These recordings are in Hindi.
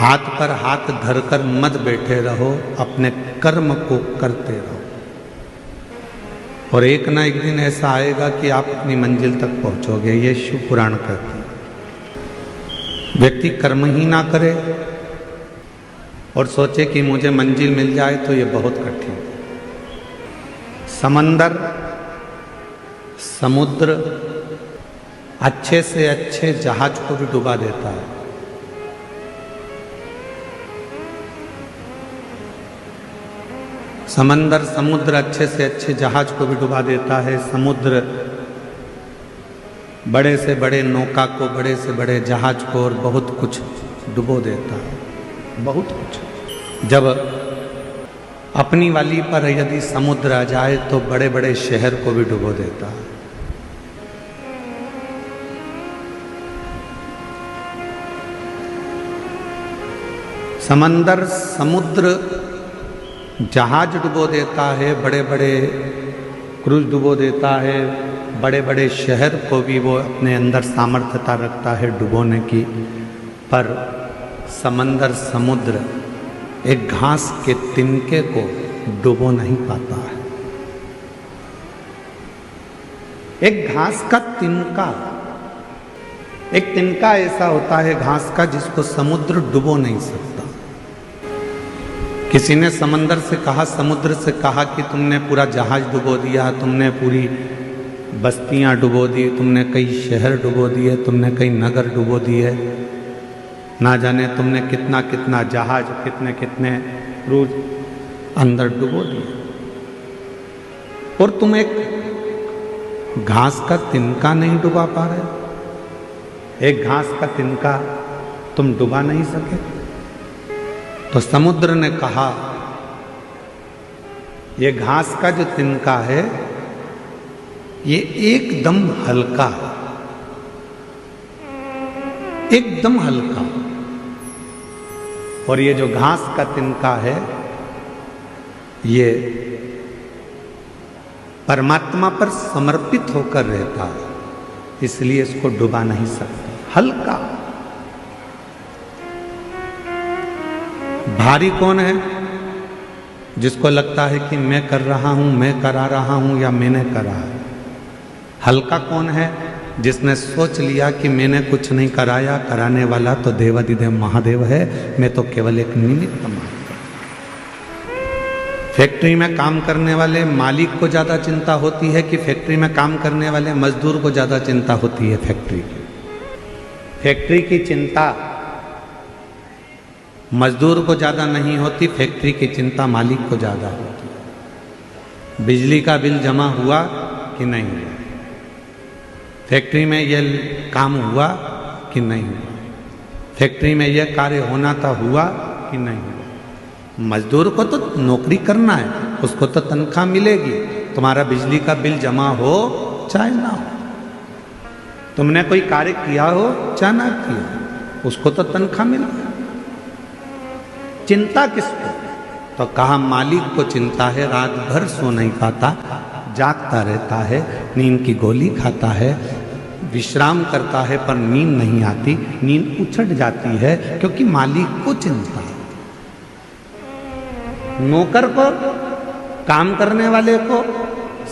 हाथ पर हाथ धरकर मत बैठे रहो, अपने कर्म को करते रहो। और एक ना एक दिन ऐसा आएगा कि आप अपनी मंजिल तक पहुंचोगे। ये शिव पुराण कहती है। व्यक्ति कर्म ही ना करे और सोचे कि मुझे मंजिल मिल जाए तो ये बहुत कठिन है। समंदर, समुद्र अच्छे से अच्छे जहाज को भी डुबा देता है। समंदर, समुद्र अच्छे से अच्छे जहाज को भी डुबा देता है। समुद्र बड़े से बड़े नौका को, बड़े से बड़े जहाज को और बहुत कुछ डुबो देता है, बहुत कुछ। जब अपनी वाली पर यदि समुद्र आ जाए तो बड़े बड़े शहर को भी डुबो देता है। समंदर, समुद्र जहाज डुबो देता है, बड़े बड़े क्रूज डुबो देता है, बड़े बड़े शहर को भी वो अपने अंदर सामर्थ्यता रखता है डुबोने की। पर समंदर, समुद्र एक घास के तिनके को डुबो नहीं पाता है। एक घास का तिनका, एक तिनका ऐसा होता है घास का जिसको समुद्र डुबो नहीं सकता। किसी ने समंदर से कहा, समुद्र से कहा कि तुमने पूरा जहाज डुबो दिया, तुमने पूरी बस्तियां डुबो दी, तुमने कई शहर डुबो दिए, तुमने कई नगर डुबो दिए, ना जाने तुमने कितना कितना जहाज, कितने कितने क्रूज अंदर डुबो दिए, और तुम एक घास का तिनका नहीं डुबा पा रहे। एक घास का तिनका तुम डुबा नहीं सके। तो समुद्र ने कहा, ये घास का जो तिनका है ये एकदम हल्का, एकदम हल्का, और ये जो घास का तिनका है ये परमात्मा पर समर्पित होकर रहता है, इसलिए इसको डुबा नहीं सकते। हल्का। भारी कौन है? जिसको लगता है कि मैं कर रहा हूं, मैं करा रहा हूं या मैंने करा है। हल्का कौन है? जिसने सोच लिया कि मैंने कुछ नहीं कराया, कराने वाला तो देवाधिदेव महादेव है, मैं तो केवल एक निमित्त मात्र। फैक्ट्री में काम करने वाले मालिक को ज्यादा चिंता होती है कि फैक्ट्री में काम करने वाले मजदूर को ज्यादा चिंता होती है फैक्ट्री की। फैक्ट्री की चिंता मजदूर को ज़्यादा नहीं होती, फैक्ट्री की चिंता मालिक को ज़्यादा होती है। बिजली का बिल जमा हुआ कि नहीं हुआ, फैक्ट्री में यह काम हुआ कि नहीं हुआ, फैक्ट्री में यह कार्य होना था हुआ कि नहीं हुआ। मजदूर को तो नौकरी करना है, उसको तो तनख्वाह मिलेगी। तुम्हारा बिजली का बिल जमा हो चाहे ना हो, तुमने कोई कार्य किया हो चाहे ना किया, उसको तो तनख्वाह मिलेगी। चिंता किसको? तो कहा मालिक को चिंता है, रात भर सो नहीं पाता, जागता रहता है, नींद की गोली खाता है, विश्राम करता है पर नींद नहीं आती, नींद उछट जाती है क्योंकि मालिक को चिंता है। नौकर को, काम करने वाले को,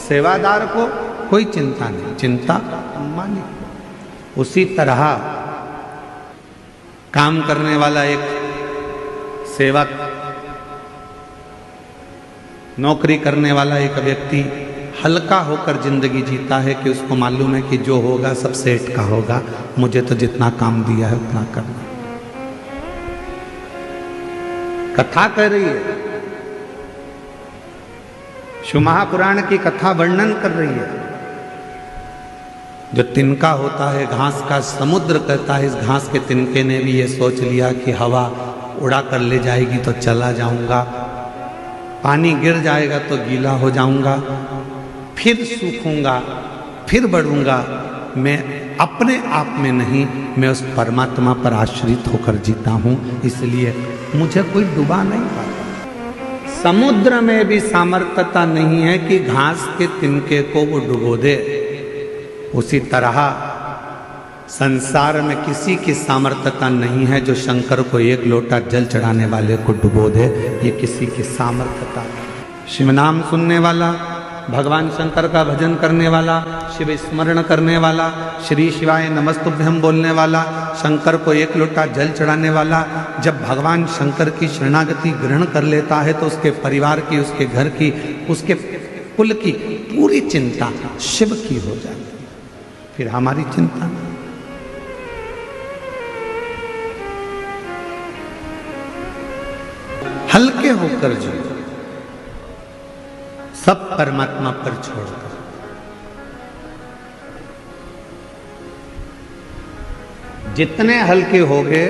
सेवादार को कोई चिंता नहीं, चिंता मालिक को। उसी तरह काम करने वाला एक सेवक, नौकरी करने वाला एक व्यक्ति हल्का होकर जिंदगी जीता है कि उसको मालूम है कि जो होगा सब सेठ का होगा, मुझे तो जितना काम दिया है उतना करना। कथा कह रही है, शिव महापुराण की कथा वर्णन कर रही है। जो तिनका होता है घास का, समुद्र कहता है इस घास के तिनके ने भी ये सोच लिया कि हवा उड़ा कर ले जाएगी तो चला जाऊंगा, पानी गिर जाएगा तो गीला हो जाऊंगा, फिर सूखूंगा, फिर बढ़ूंगा। मैं अपने आप में नहीं, मैं उस परमात्मा पर आश्रित होकर जीता हूं, इसलिए मुझे कोई डुबा नहीं पाता। समुद्र में भी सामर्थ्यता नहीं है कि घास के तिनके को वो डुबो दे। उसी तरह संसार में किसी की सामर्थ्यता नहीं है जो शंकर को एक लोटा जल चढ़ाने वाले को डुबो दे। ये किसी की सामर्थ्यता नहीं। शिव नाम सुनने वाला, भगवान शंकर का भजन करने वाला, शिव स्मरण करने वाला, श्री शिवाय नमस्तुभ्यम बोलने वाला, शंकर को एक लोटा जल चढ़ाने वाला, जब भगवान शंकर की शरणागति ग्रहण कर लेता है तो उसके परिवार की, उसके घर की, उसके कुल की पूरी चिंता शिव की हो जाती है। फिर हमारी चिंता नहीं। हल्के होकर जो सब परमात्मा पर छोड़कर, जितने हल्के हो गए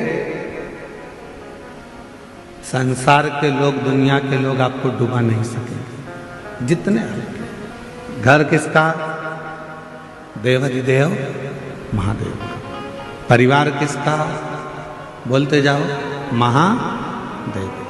संसार के लोग, दुनिया के लोग आपको डुबा नहीं सकेंगे। जितने हल्के। घर किसका? देवाधिदेव महादेव का। परिवार किसका? बोलते जाओ, महादेव।